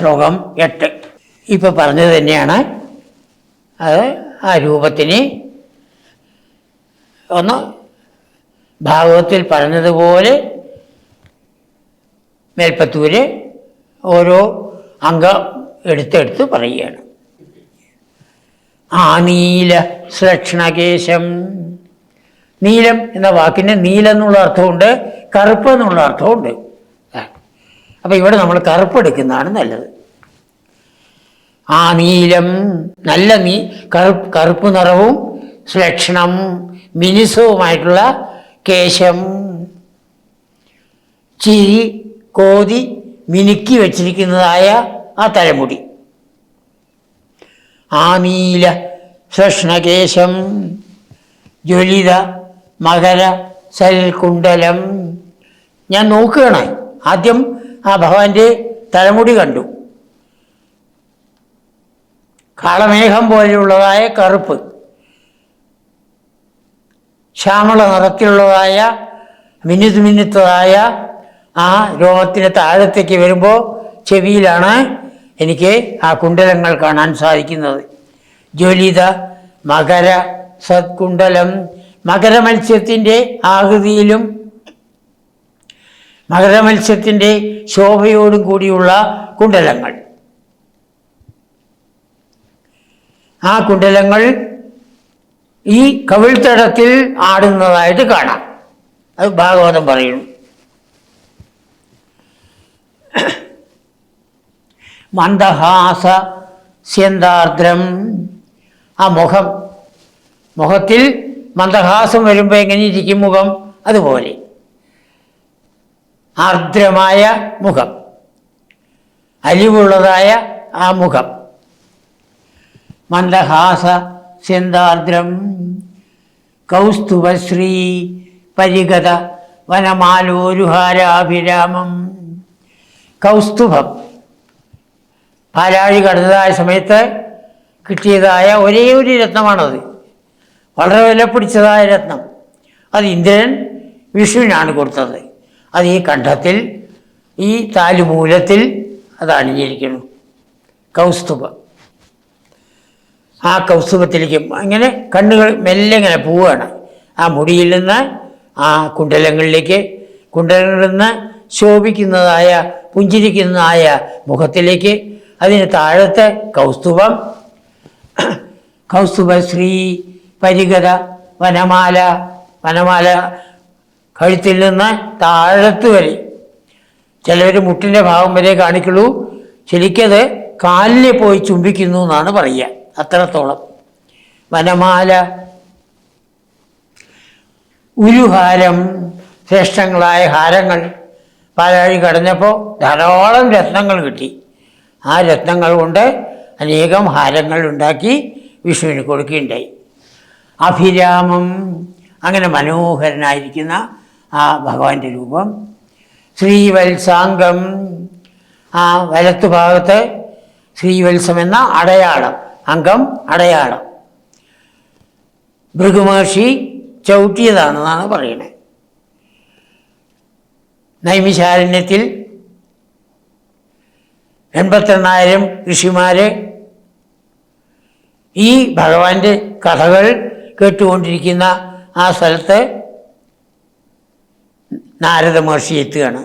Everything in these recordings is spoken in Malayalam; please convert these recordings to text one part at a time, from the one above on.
ശ്ലോകം 8. ഇപ്പം പറഞ്ഞത് തന്നെയാണ്. അത് ആ രൂപത്തിന് ഒന്ന് ഭാഗവത്തിൽ പറഞ്ഞതുപോലെ മേൽപ്പത്തൂര് ഓരോ അംഗം എടുത്തെടുത്ത് പറയുകയാണ്. ആനീല ശ്ലക്ഷണകേശം. നീലം എന്ന വാക്കിന് നീലം എന്നുള്ള അർത്ഥമുണ്ട്, കറുപ്പ് എന്നുള്ള അർത്ഥമുണ്ട്. അപ്പം ഇവിടെ നമ്മൾ കറുപ്പ് എടുക്കുന്നതാണ് നല്ലത്. ആ നീലം നല്ല കറുപ്പ് നിറവും ശ്ലക്ഷണം മിനുസവുമായിട്ടുള്ള കേശം, ചിരി കോതി മിനുക്കി വച്ചിരിക്കുന്നതായ ആ തലമുടി. ആ നീല ശ്ലക്ഷണകേശം ജ്വലിത മകര സൽകുണ്ടലം. ഞാൻ നോക്കുകയാണ്. ആദ്യം ആ ഭഗവാന്റെ തലമുടി കണ്ടു. കാളമേഘം പോലെയുള്ളതായ കറുപ്പ്, ശ്യാമള നിറത്തിലുള്ളതായ മിനുത്തതായ ആ രോമത്തിന് താഴത്തേക്ക് വരുമ്പോൾ ചെവിയിലാണ് എനിക്ക് ആ കുണ്ടലങ്ങൾ കാണാൻ സാധിക്കുന്നത്. ജ്വലിത മകര സത്കുണ്ടലം. മകരമത്സ്യത്തിൻ്റെ ആകൃതിയിലും മകരമത്സ്യത്തിൻ്റെ ശോഭയോടും കൂടിയുള്ള കുണ്ടലങ്ങൾ. ആ കുണ്ടലങ്ങൾ ഈ കവിൾത്തടത്തിൽ ആടുന്നതായിട്ട് കാണാം. അത് ഭാഗവതം പറയുന്നു. മന്ദഹാസ സ്യന്താർദ്രം. ആ മുഖത്തിൽ മന്ദഹാസം വരുമ്പോൾ എങ്ങനെ ഇരിക്കും മുഖം, അതുപോലെ ആർദ്രമായ മുഖം, അലിവുള്ളതായ ആ മുഖം. മന്ദഹാസ സ്യന്താർദ്രം കൗസ്തുഭശ്രീ പരിഗത വനമാലോരുഹാരാഭിരാമം. കൗസ്തുഭം പാലാഴി കടന്നതായ സമയത്ത് കിട്ടിയതായ ഒരേ ഒരു രത്നമാണത്. വളരെ വിലപിടിച്ചതായ രത്നം. അത് ഇന്ദ്രൻ വിഷ്ണുവിനാണ് കൊടുത്തത്. അത് ഈ കണ്ഠത്തിൽ ഈ താലുമൂലത്തിൽ അത് അണിഞ്ഞിരിക്കുന്നു. കൗസ്തുഭം. ആ കൗസ്തുഭത്തിലേക്ക് ഇങ്ങനെ കണ്ണുകൾ മെല്ലെ ഇങ്ങനെ പോവുകയാണ്. ആ മുടിയിൽ നിന്ന് ആ കുണ്ടലങ്ങളിലേക്ക്, കുണ്ടലങ്ങളിൽ നിന്ന് ശോഭിക്കുന്നതായ പുഞ്ചിരിക്കുന്നതായ മുഖത്തിലേക്ക്. അതിന് താഴത്തെ കൗസ്തുഭം. കൗസ്തുഭശ്രീ പരിഗത വനമാല കഴുത്തിൽ നിന്ന് താഴത്ത് വരെ. ചിലർ മുട്ടിൻ്റെ ഭാഗം വരെ കാണിക്കുള്ളൂ. ശരിക്കത് കാലിൽ പോയി ചുംബിക്കുന്നു എന്നാണ് പറയുക. അത്രത്തോളം വനമാല. ഉരുഹാരം ശ്രേഷ്ഠങ്ങളായ ഹാരങ്ങൾ. പാലാഴി കടഞ്ഞപ്പോൾ ധാരാളം രത്നങ്ങൾ കിട്ടി. ആ രത്നങ്ങൾ കൊണ്ട് അനേകം ഹാരങ്ങൾ ഉണ്ടാക്കി വിഷ്ണുവിന് കൊടുക്കുകയുണ്ടായി. അഭിരാമം. അങ്ങനെ മനോഹരനായിരിക്കുന്ന ആ ഭഗവാന്റെ രൂപം. ശ്രീവത്സാംഗം. ആ വലത്തു ഭാഗത്ത് ശ്രീവത്സം എന്ന അടയാളം, അംഗം അടയാളം. ഭൃഗുമഹർഷി ചവിട്ടിയതാണെന്നാണ് പറയുന്നത്. നൈമിശാരണ്യത്തിൽ 88,000 ഋഷിമാര് ഈ ഭഗവാന്റെ കഥകൾ കേട്ടുകൊണ്ടിരിക്കുന്ന ആ സ്ഥലത്ത് നാരദ മഹർഷി എത്തുകയാണ്.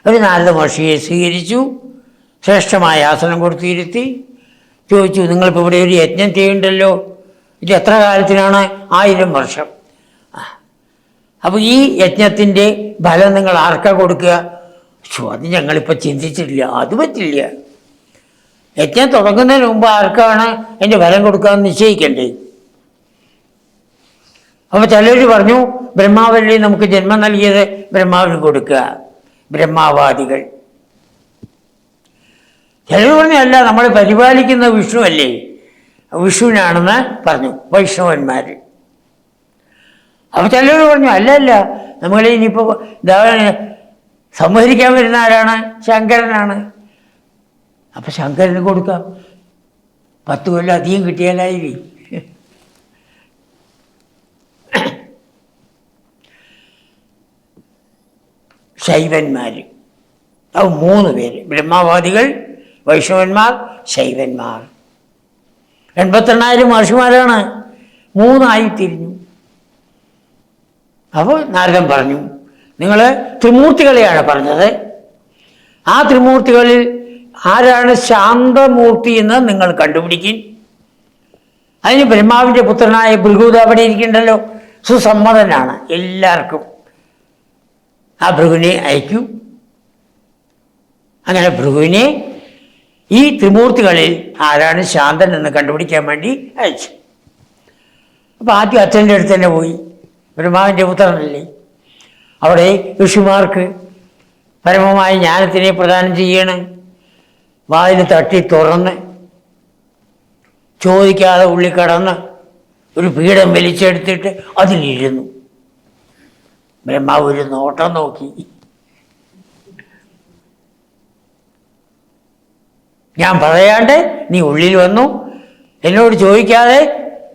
ഒരു നാരദ മഹർഷിയെ സ്വീകരിച്ചു. ശ്രേഷ്ഠമായ ആസനം കൊടുത്തിരുത്തി ചോദിച്ചു, നിങ്ങളിപ്പോൾ ഇവിടെ ഒരു യജ്ഞം ചെയ്യുന്നുണ്ടല്ലോ, ഇത് എത്ര കാലത്തിനാണ്? 1000 വർഷം. അപ്പോൾ ഈ യജ്ഞത്തിൻ്റെ ഫലം നിങ്ങൾ ആർക്കാ കൊടുക്കുക? അത് ഞങ്ങളിപ്പോൾ ചിന്തിച്ചിട്ടില്ല. അത് പറ്റില്ല. യജ്ഞം തുടങ്ങുന്നതിന് മുമ്പ് ആർക്കാണ് അതിൻ്റെ ഫലം കൊടുക്കാമെന്ന് നിശ്ചയിക്കണ്ടേ? അപ്പോൾ ചിലർ പറഞ്ഞു, ബ്രഹ്മാവല്ലേ നമുക്ക് ജന്മം നൽകിയത്, ബ്രഹ്മാവിന് കൊടുക്കുക. ബ്രഹ്മാവാദികൾ. ചിലർ പറഞ്ഞു, അല്ല, നമ്മൾ പരിപാലിക്കുന്ന വിഷ്ണു അല്ലേ, വിഷ്ണുവിനാണെന്ന് പറഞ്ഞു വൈഷ്ണവന്മാർ. അപ്പോൾ ചിലർ പറഞ്ഞു, അല്ല, നമ്മളെ ഇനിയിപ്പോൾ സംഹരിക്കാൻ വരുന്ന ആരാണ്? ശങ്കരനാണ്. അപ്പം ശങ്കരന് കൊടുക്കാം. 10 കൊല്ലം അധികം കിട്ടിയാലായി. ശൈവന്മാർ അത് 3 പേര്: ബ്രഹ്മവാദികൾ, വൈഷ്ണവന്മാർ, ശൈവന്മാർ. 88,000 മഹർഷിമാരാണ്. 3 തിരിഞ്ഞു. അപ്പോൾ നാരദൻ പറഞ്ഞു, നിങ്ങൾ ത്രിമൂർത്തികളെയാണ് പറഞ്ഞത്. ആ ത്രിമൂർത്തികളിൽ ആരാണ് ശാന്തമൂർത്തി എന്ന് നിങ്ങൾ കണ്ടുപിടിക്കും. അതിന് ബ്രഹ്മാവിൻ്റെ പുത്രനായ ഭൃഗുത് അവിടെ ഇരിക്കണ്ടല്ലോ, സുസമ്മതനാണ്. എല്ലാവർക്കും ആ ഭൃഗുവിനെ അയക്കൂ. അങ്ങനെ ഭൃഗുവിനെ ഈ ത്രിമൂർത്തികളിൽ ആരാണ് ശാന്തൻ എന്ന് കണ്ടുപിടിക്കാൻ വേണ്ടി അയച്ചു. അപ്പോൾ ആദ്യം അച്ഛൻ്റെ അടുത്ത് തന്നെ പോയി. ബ്രഹ്മാവിൻ്റെ പുത്രനല്ലേ. അവിടെ ഋഷിമാർക്ക് പരമമായ ജ്ഞാനത്തിനെ പ്രദാനം ചെയ്യണം. വാതിൽ തട്ടി തുറന്ന് ചോദിക്കാതെ ഉള്ളിൽ കടന്ന് ഒരു പീഠം വലിച്ചെടുത്തിട്ട് അതിലിരുന്നു. ബ്രഹ്മാവ് ഒരു നോട്ടം നോക്കി. ഞാൻ പറയാണ്ട് നീ ഉള്ളിൽ വന്നു, എന്നോട് ചോദിക്കാതെ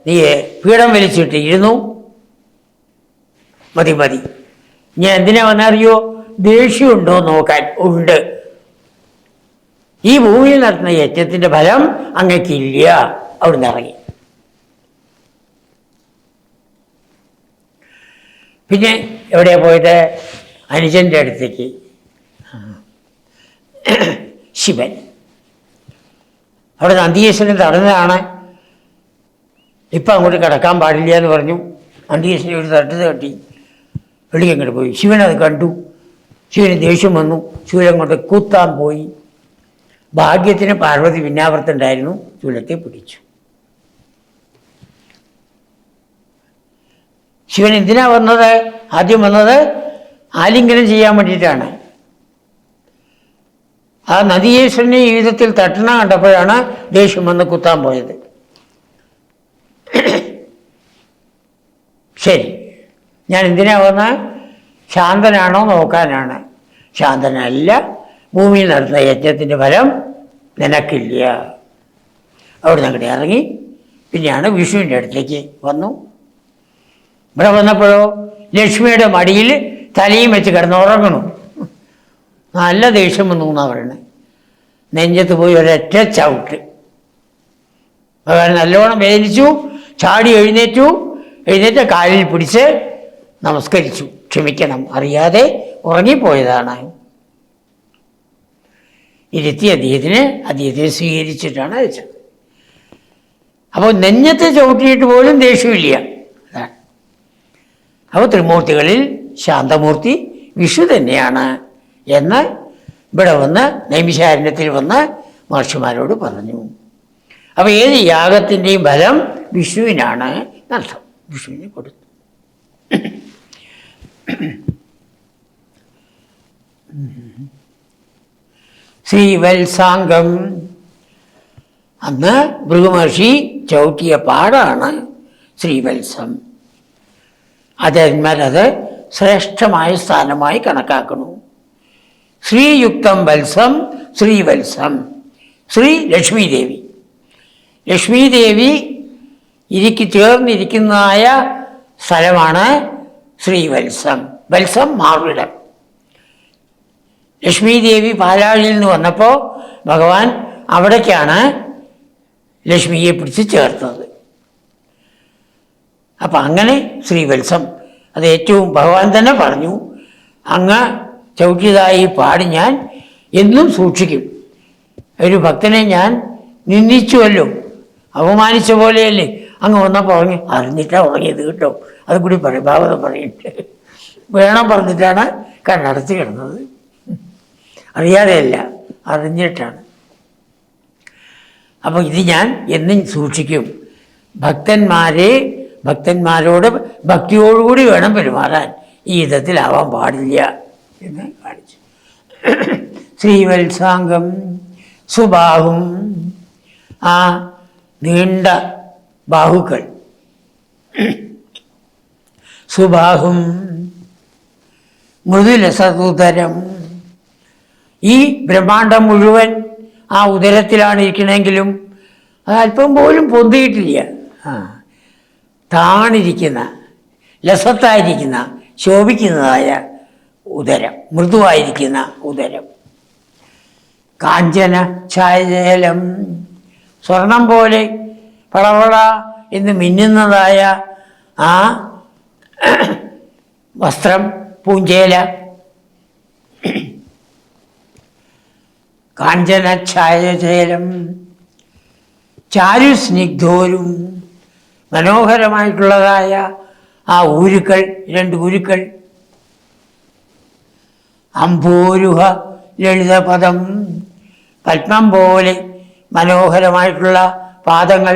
നീ പീഠം വലിച്ചിട്ട് ഇരുന്നു. മതി മതി. ഞാൻ എന്തിനാ വന്നറിയോ? ദേഷ്യമുണ്ടോ നോക്കാൻ. ഉണ്ട്. ഈ ഭൂമിയിൽ നടത്തുന്ന യജ്ഞത്തിൻ്റെ ഫലം അങ്ങക്കില്ല. അവിടുന്ന് ഇറങ്ങി. പിന്നെ എവിടെയാ പോയത്? അനുജൻ്റെ അടുത്തേക്ക്. ശിവൻ അവിടെ നന്ദീശ്വരൻ തടഞ്ഞതാണ്. ഇപ്പം അങ്ങോട്ട് കിടക്കാൻ പാടില്ല എന്ന് പറഞ്ഞു. നന്ദീശ്വരൻ ഒരു തട്ട് തട്ടി വെളിക്ക് അങ്ങോട്ട് പോയി. ശിവൻ അത് കണ്ടു. ശിവന് ദേഷ്യം വന്നു. ശിവൻ അങ്ങോട്ട് കൂത്താൻ പോയി. ഭാഗ്യത്തിന് പാർവതി പിന്നാവർത്തുണ്ടായിരുന്നു. ശൂലത്തെ പിടിച്ചു. ശിവൻ എന്തിനാ വന്നത്? ആദ്യം വന്നത് ആലിംഗനം ചെയ്യാൻ വേണ്ടിയിട്ടാണ്. ആ നദീശ്വരനെ ഈ വിധത്തിൽ തട്ടണ കണ്ടപ്പോഴാണ് ദേഷ്യം വന്ന് കുത്താൻ പോയത്. ശരി, ഞാൻ എന്തിനാ വന്നത്? ശാന്തനാണോ നോക്കാനാണ്. ശാന്തനല്ല. ഭൂമിയിൽ നടത്തുന്ന യജ്ഞത്തിൻ്റെ ഫലം നിനക്കില്ല. അവിടെ നിന്ന് അങ്ങോട്ട് ഇറങ്ങി. പിന്നെയാണ് വിഷുവിൻ്റെ അടുത്തേക്ക് വന്നു. ഇവിടെ വന്നപ്പോഴോ ലക്ഷ്മിയുടെ മടിയിൽ തലയും വെച്ച് കിടന്നുറങ്ങണു. നല്ല ദേഷ്യം വന്നു എന്നാണ് പറയുന്നത്. നെഞ്ചത്ത് പോയി ഒരൊറ്റ ചവിട്ട്. ഭഗവാൻ നല്ലോണം വേദനിച്ചു. ചാടി എഴുന്നേറ്റ കാലിൽ പിടിച്ച് നമസ്കരിച്ചു. ക്ഷമിക്കണം, അറിയാതെ ഉറങ്ങിപ്പോയതാണ്. ഇരുത്തി അദ്ദേഹത്തിനെ സ്വീകരിച്ചിട്ടാണ് അയച്ചത്. അപ്പോൾ നെഞ്ഞത്തെ ചവിട്ടിയിട്ട് പോലും ദേഷ്യമില്ല. അതാണ്. അപ്പോൾ ത്രിമൂർത്തികളിൽ ശാന്തമൂർത്തി വിഷു തന്നെയാണ് എന്ന് ഇവിടെ വന്ന് നൈമിഷാരണ്യത്തിൽ വന്ന് മഹർഷിമാരോട് പറഞ്ഞു. അപ്പോൾ ഏത് യാഗത്തിൻ്റെയും ഫലം വിഷുവിനാണ് എന്നർത്ഥം. വിഷുവിന് കൊടുത്തു. ശ്രീവത്സാംഗം അന്ന് ഭൃഗുമഹർഷി ചവിട്ടിയ പാടാണ് ശ്രീവത്സം. ആചാര്യന്മാരത് ശ്രേഷ്ഠമായ സ്ഥാനമായി കണക്കാക്കുന്നു. ശ്രീയുക്തം വത്സം ശ്രീവത്സം. ശ്രീ ലക്ഷ്മീദേവി. ലക്ഷ്മീദേവി ചേർന്നിരിക്കുന്നതായ സ്ഥലമാണ് ശ്രീവത്സം. വത്സം മാറിടം. ലക്ഷ്മീദേവി പാലാഴിയിൽ നിന്ന് വന്നപ്പോൾ ഭഗവാൻ അവിടേക്കാണ് ലക്ഷ്മിയെ പിടിച്ച് ചേർത്തത്. അപ്പം അങ്ങനെ ശ്രീവത്സം അത് ഏറ്റവും ഭഗവാൻ തന്നെ പറഞ്ഞു, അങ്ങ് ചവിട്ടിയതായി പാടി ഞാൻ എന്നും സൂക്ഷിക്കും. ഒരു ഭക്തനെ ഞാൻ നിന്ദിച്ചുവല്ലോ, അവമാനിച്ച പോലെയല്ലേ അങ്ങ് വന്നപ്പോൾ ഉറങ്ങി. അറിഞ്ഞിട്ടാണ് ഉറങ്ങിയത് കേട്ടോ. അതും കൂടി പറയും, ഭാഗവതം പറഞ്ഞിട്ട് വേണം പറഞ്ഞിട്ടാണ് കണ്ണടച്ച് കിടന്നത്. അറിയാതെയല്ല, അറിഞ്ഞിട്ടാണ്. അപ്പോൾ ഇത് ഞാൻ എന്നും സൂക്ഷിക്കും. ഭക്തന്മാരോട് ഭക്തിയോടുകൂടി വേണം പെരുമാറാൻ. ഈ വിധത്തിലാവാൻ പാടില്ല എന്ന് കാണിച്ചു. ശ്രീവത്സാംഗം സുബാഹും. ആ നീണ്ട ബാഹുക്കൾ. സുബാഹും മൃദുലസതുതരം. ഈ ബ്രഹ്മാണ്ടം മുഴുവൻ ആ ഉദരത്തിലാണ് ഇരിക്കണമെങ്കിലും അത് അല്പം പോലും പൊന്തിയിട്ടില്ല. താണിരിക്കുന്ന, ലസത്തായിരിക്കുന്ന, ശോഭിക്കുന്നതായ ഉദരം, മൃദുവായിരിക്കുന്ന ഉദരം. കാഞ്ചന ഛായജലം, സ്വർണം പോലെ പളവള എന്ന് മിന്നുന്നതായ ആ വസ്ത്രം, പൂഞ്ചേല. കാഞ്ചന ഛായജലം ചാരുസ്നിഗ്ധോരും, മനോഹരമായിട്ടുള്ളതായ ആ ഊരുക്കൾ, 2 ഉരുക്കൾ. അംഭോരുഹ ലളിതപദം, പത്മം പോലെ മനോഹരമായിട്ടുള്ള പാദങ്ങൾ.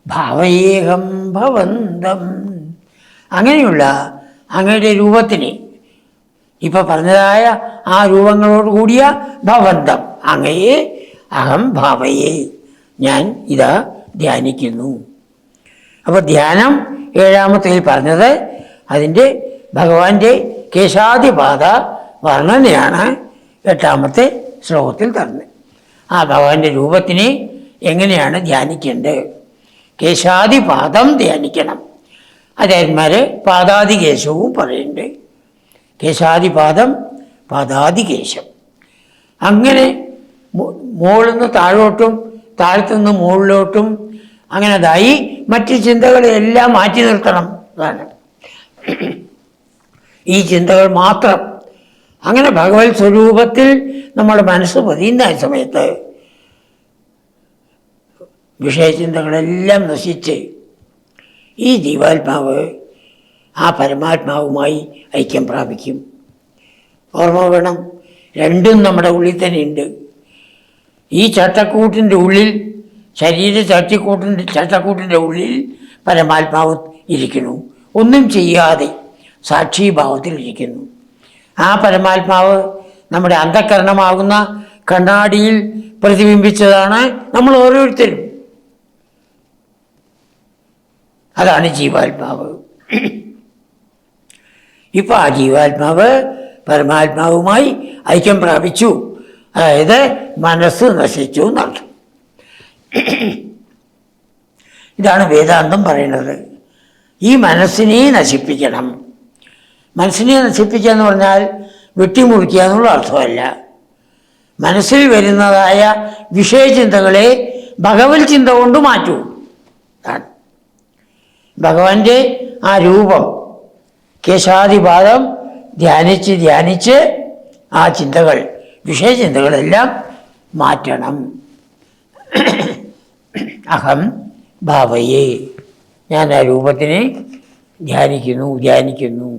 ഭാവയേഹം ഭവന്തം, അങ്ങനെയുള്ള അങ്ങയുടെ രൂപത്തിന്, ഇപ്പം പറഞ്ഞതായ ആ രൂപങ്ങളോട് കൂടിയ ഭവന്തം അങ്ങയെ അഹം ഭാവയെ, ഞാൻ ഇതാ ധ്യാനിക്കുന്നു. അപ്പോൾ ധ്യാനം 7-ാമത്തേൽ പറഞ്ഞത് അതിൻ്റെ ഭഗവാന്റെ കേശാദിപാദ വർണ്ണനയാണ് 8-ാമത്തെ ശ്ലോകത്തിൽ തന്നത്. ആ ഭഗവാന്റെ രൂപത്തിനെ എങ്ങനെയാണ് ധ്യാനിക്കേണ്ടത്? കേശാദിപാദം ധ്യാനിക്കണം. ആചാര്യന്മാർ പാദാദികേശവും പറയുന്നുണ്ട്. കേശാദിപാദം, പാദാദികേശം. അങ്ങനെ മുകളിൽ നിന്ന് താഴോട്ടും താഴത്തുനിന്ന് മുകളിലോട്ടും അങ്ങനെ അതായി മറ്റ് ചിന്തകളെല്ലാം മാറ്റി നിർത്തണം. അതാണ് ഈ ചിന്തകൾ മാത്രം. അങ്ങനെ ഭഗവത് സ്വരൂപത്തിൽ നമ്മുടെ മനസ്സ് പതിയുന്ന സമയത്ത് വിഷയചിന്തകളെല്ലാം നശിച്ച് ഈ ജീവാത്മാവ് ആ പരമാത്മാവുമായി ഐക്യം പ്രാപിക്കും. ഓർമ്മ വേണം, രണ്ടും നമ്മുടെ ഉള്ളിൽ തന്നെ ഉണ്ട്. ഈ ചട്ടക്കൂട്ടിൻ്റെ ഉള്ളിൽ, ശരീര ചട്ടക്കൂട്ടിൻ്റെ ഉള്ളിൽ പരമാത്മാവ് ഇരിക്കുന്നു, ഒന്നും ചെയ്യാതെ സാക്ഷിഭാവത്തിലിരിക്കുന്നു. ആ പരമാത്മാവ് നമ്മുടെ അന്ധഃകരണമാകുന്ന കണ്ണാടിയിൽ പ്രതിബിംബിച്ചതാണ് നമ്മൾ ഓരോരുത്തരും. അതാണ് ജീവാത്മാവ്. ഇപ്പം ആ ജീവാത്മാവ് പരമാത്മാവുമായി ഐക്യം പ്രാപിച്ചു, അതായത് മനസ്സ് നശിച്ചു എന്നർത്ഥം. ഇതാണ് വേദാന്തം പറയുന്നത്. ഈ മനസ്സിനെ നശിപ്പിക്കണം. മനസ്സിനെ നശിപ്പിക്കുക എന്ന് പറഞ്ഞാൽ വെട്ടിമുറിക്കുക എന്നുള്ള അർത്ഥമല്ല. മനസ്സിൽ വരുന്നതായ വിഷയചിന്തകളെ ഭഗവത് ചിന്ത കൊണ്ട് മാറ്റൂ. ഭഗവാന്റെ ആ രൂപം കേശാദിപാദം ധ്യാനിച്ച് ആ ചിന്തകൾ, വിഷയചിന്തകളെല്ലാം മാറ്റണം. അഹം ഭാവയെ, ഞാൻ ആ രൂപത്തിനെ ധ്യാനിക്കുന്നു.